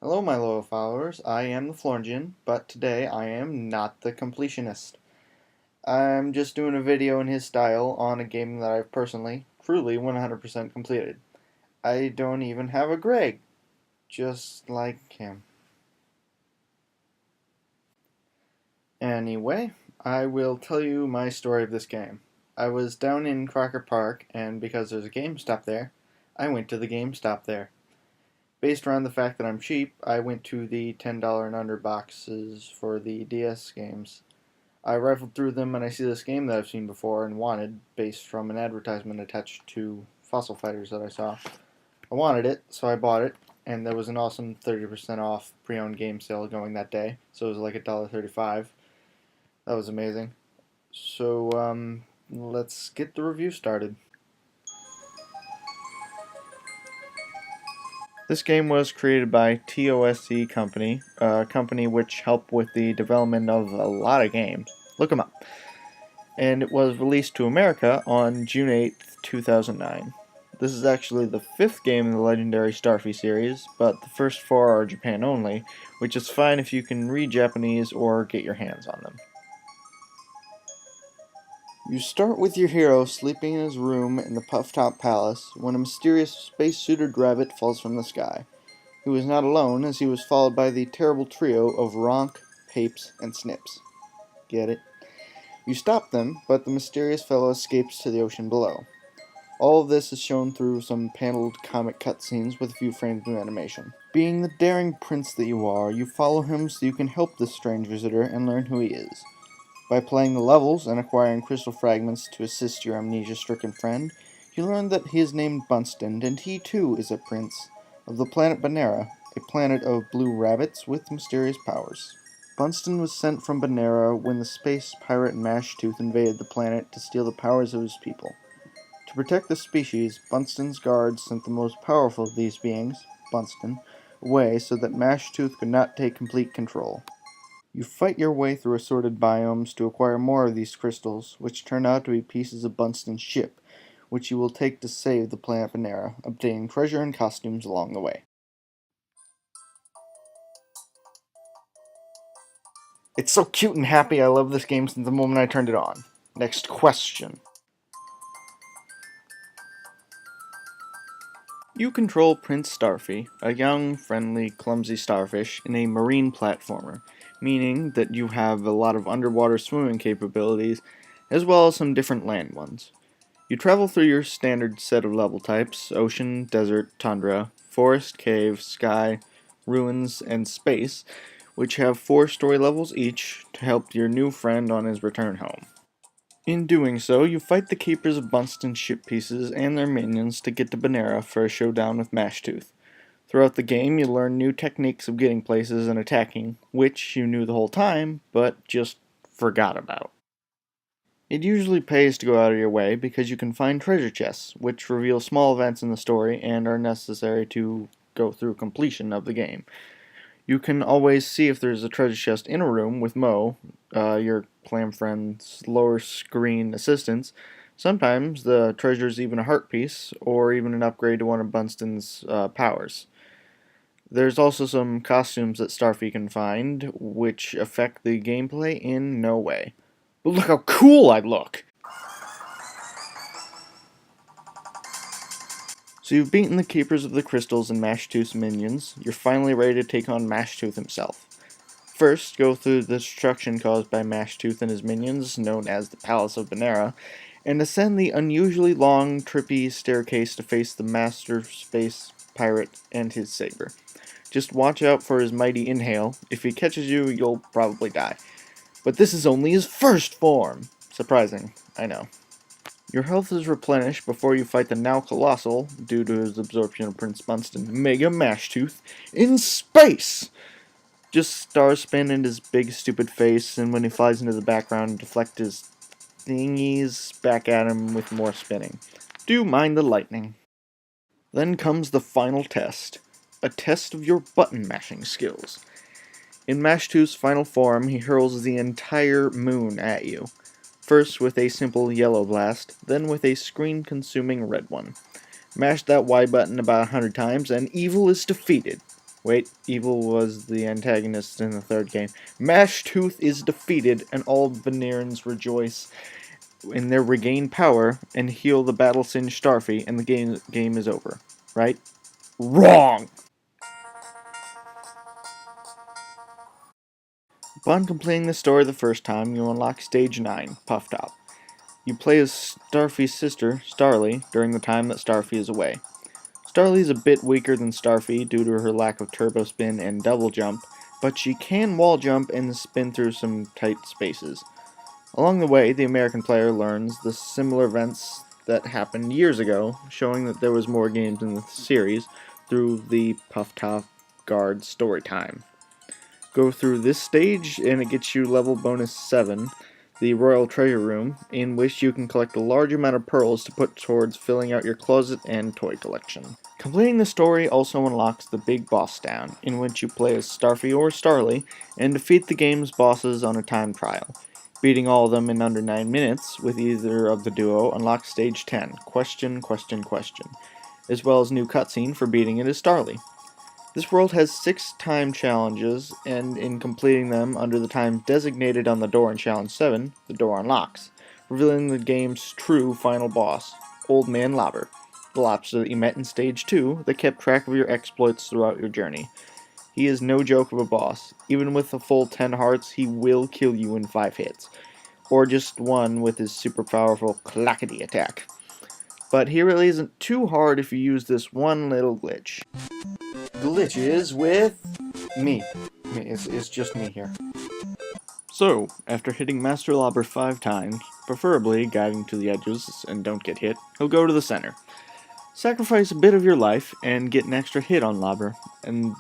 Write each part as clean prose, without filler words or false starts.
Hello my loyal followers, I am the Florangean, but today I am not the Completionist. I'm just doing a video in his style on a game that I've personally, truly 100% completed. I don't even have a grade, just like him. Anyway, I will tell you my story of this game. I was down in Crocker Park, and because there's a GameStop there, I went to the GameStop there. Based around the fact that I'm cheap, I went to the $10 and under boxes for the DS games. I rifled through them and I see this game that I've seen before and wanted, based from an advertisement attached to Fossil Fighters that I saw. I wanted it, so I bought it, and there was an awesome 30% off pre-owned game sale going that day, so it was like $1.35. That was amazing. So, let's get the review started. This game was created by Tose Company, a company which helped with the development of a lot of games. Look them up. And it was released to America on June 8th, 2009. This is actually the 5th game in the Legendary Starfy series, but the first 4 are Japan only, which is fine if you can read Japanese or get your hands on them. You start with your hero sleeping in his room in the Puff-Top Palace when a mysterious space-suited rabbit falls from the sky. He was not alone, as he was followed by the terrible trio of Ronk, Papes, and Snips. Get it? You stop them, but the mysterious fellow escapes to the ocean below. All of this is shown through some paneled comic cutscenes with a few frames of animation. Being the daring prince that you are, you follow him so you can help this strange visitor and learn who he is. By playing the levels and acquiring crystal fragments to assist your amnesia-stricken friend, you learn that he is named Bunston, and he too is a prince of the planet Banera, a planet of blue rabbits with mysterious powers. Bunston was sent from Banera when the space pirate Mashtooth invaded the planet to steal the powers of his people. To protect the species, Bunston's guards sent the most powerful of these beings, Bunston, away so that Mashtooth could not take complete control. You fight your way through assorted biomes to acquire more of these crystals, which turn out to be pieces of Bunston's ship, which you will take to save the planet Banera, obtaining treasure and costumes along the way. It's so cute and happy. I love this game since the moment I turned it on. Next question. You control Prince Starfy, a young, friendly, clumsy starfish in a marine platformer, meaning that you have a lot of underwater swimming capabilities, as well as some different land ones. You travel through your standard set of level types: ocean, desert, tundra, forest, cave, sky, ruins, and space, which have 4 story levels each to help your new friend on his return home. In doing so, you fight the keepers of Bunston's ship pieces and their minions to get to Banera for a showdown with Mashtooth. Throughout the game, you learn new techniques of getting places and attacking, which you knew the whole time, but just forgot about. It usually pays to go out of your way because you can find treasure chests, which reveal small events in the story and are necessary to go through completion of the game. You can always see if there's a treasure chest in a room with Mo, your clan friend's lower screen assistants. Sometimes the treasure is even a heart piece, or even an upgrade to one of Bunston's powers. There's also some costumes that Starfy can find, which affect the gameplay in no way. But look how cool I look! So you've beaten the Keepers of the Crystals and Mashtooth's minions. You're finally ready to take on Mashtooth himself. First, go through the destruction caused by Mashtooth and his minions, known as the Palace of Banera, and ascend the unusually long, trippy staircase to face the Master Space Pirate and his saber. Just watch out for his mighty inhale. If he catches you, you'll probably die. But this is only his first form! Surprising, I know. Your health is replenished before you fight the now colossal, due to his absorption of Prince Bunston, Mega Mashtooth in space! Just star spin in his big stupid face, and when he flies into the background, deflect his thingies back at him with more spinning. Do mind the lightning. Then comes the final test. A test of your button mashing skills. In Mashtooth's final form, he hurls the entire moon at you. First with a simple yellow blast, then with a screen-consuming red one. Mash that Y button about 100 times, and evil is defeated. Wait, evil was the antagonist in the third game. Mashtooth is defeated, and all Veneerans rejoice in their regained power and heal the battle-singed Starfy, and the game is over. Right? Wrong! Upon completing the story the first time, you unlock Stage 9, Puff Top. You play as Starfy's sister, Starly, during the time that Starfy is away. Starly is a bit weaker than Starfy due to her lack of turbo spin and double jump, but she can wall jump and spin through some tight spaces. Along the way, the American player learns the similar events that happened years ago, showing that there was more games in the series through the Puff Top Guard story time. Go through this stage and it gets you level bonus 7, the Royal Treasure Room, in which you can collect a large amount of pearls to put towards filling out your closet and toy collection. Completing the story also unlocks the Big Boss Down, in which you play as Starfy or Starly and defeat the game's bosses on a time trial. Beating all of them in under 9 minutes with either of the duo unlocks Stage 10, Question, Question, Question, as well as new cutscene for beating it as Starly. This world has 6 time challenges, and in completing them under the time designated on the door in Challenge 7, the door unlocks, revealing the game's true final boss, Old Man Lobber, the lobster that you met in Stage 2 that kept track of your exploits throughout your journey. He is no joke of a boss. Even with a full 10 hearts, he will kill you in 5 hits, or just one with his super powerful clackety attack. But he really isn't too hard if you use this one little glitch. Glitches with me. It's just me here. So, after hitting Master Lobber 5 times, preferably guiding to the edges and don't get hit, he'll go to the center. Sacrifice a bit of your life and get an extra hit on Lobber, and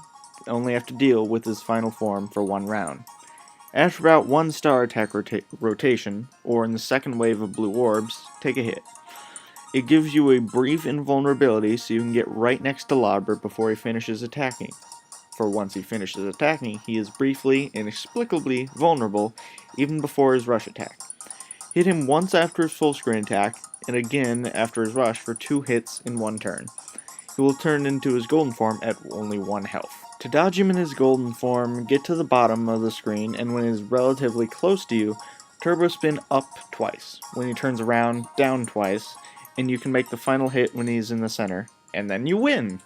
only have to deal with his final form for 1 round. After about 1 star attack rotation, or in the second wave of blue orbs, take a hit. It gives you a brief invulnerability so you can get right next to Lobber before he finishes attacking. For once he finishes attacking, he is briefly, inexplicably vulnerable even before his rush attack. Hit him once after his full screen attack, and again after his rush for 2 hits in 1 turn. He will turn into his golden form at only 1 health. To dodge him in his golden form, get to the bottom of the screen, and when he is relatively close to you, turbo spin up twice. When he turns around, down twice, and you can make the final hit when he's in the center, and then you win!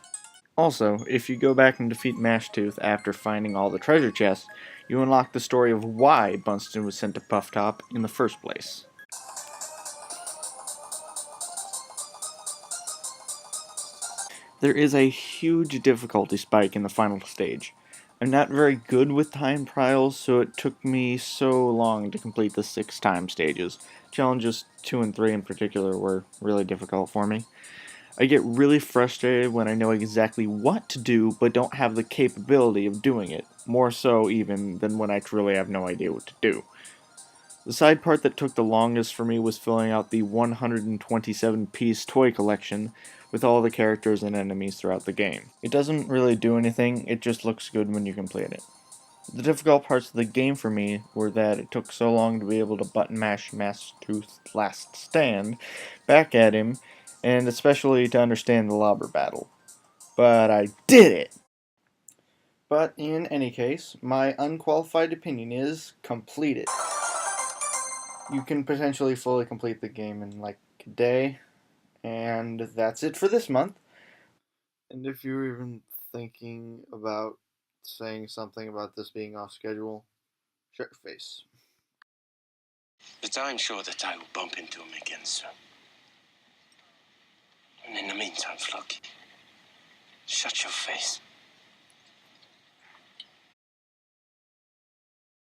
Also, if you go back and defeat Mashtooth after finding all the treasure chests, you unlock the story of why Bunston was sent to Puff Top in the first place. There is a huge difficulty spike in the final stage. I'm not very good with time trials, so it took me so long to complete the 6 time stages. Challenges 2 and 3 in particular were really difficult for me. I get really frustrated when I know exactly what to do but don't have the capability of doing it, more so even than when I truly have no idea what to do. The side part that took the longest for me was filling out the 127-piece toy collection with all the characters and enemies throughout the game. It doesn't really do anything, it just looks good when you complete it. The difficult parts of the game for me were that it took so long to be able to button mash Mashtooth's last stand back at him, and especially to understand the Lobber battle. But I did it! But in any case, my unqualified opinion is complete it. You can potentially fully complete the game in like a day, and that's it for this month. And if you're even thinking about saying something about this being off schedule, shut your face. But I'm sure that I will bump into him again soon. And in the meantime, Floki, shut your face.